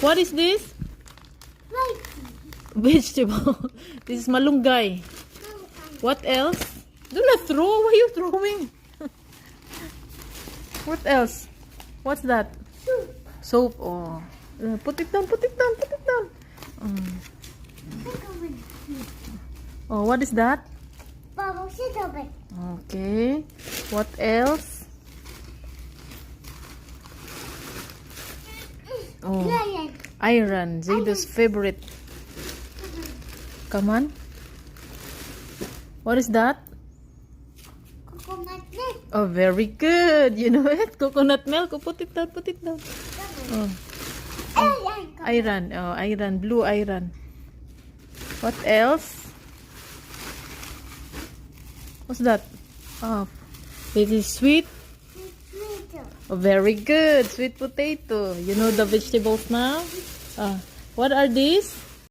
What is this? Vegetable. This is malunggay. What else? Do not throw. Why are you throwing? What else? What's that? Soap. Oh. Put it down. Put it down. Put it down. Oh, what is that? Okay. What else? Oh, iron. Zayda's favorite. Come on. What is that? Coconut milk. Oh, very good. You know it. Coconut milk. Oh, put it down. Put it down. Oh, iron. Oh, iron. Blue iron. What else? What's that? Oh, this is sweet. Oh, very good. Sweet potato. You know the vegetables now? What are these?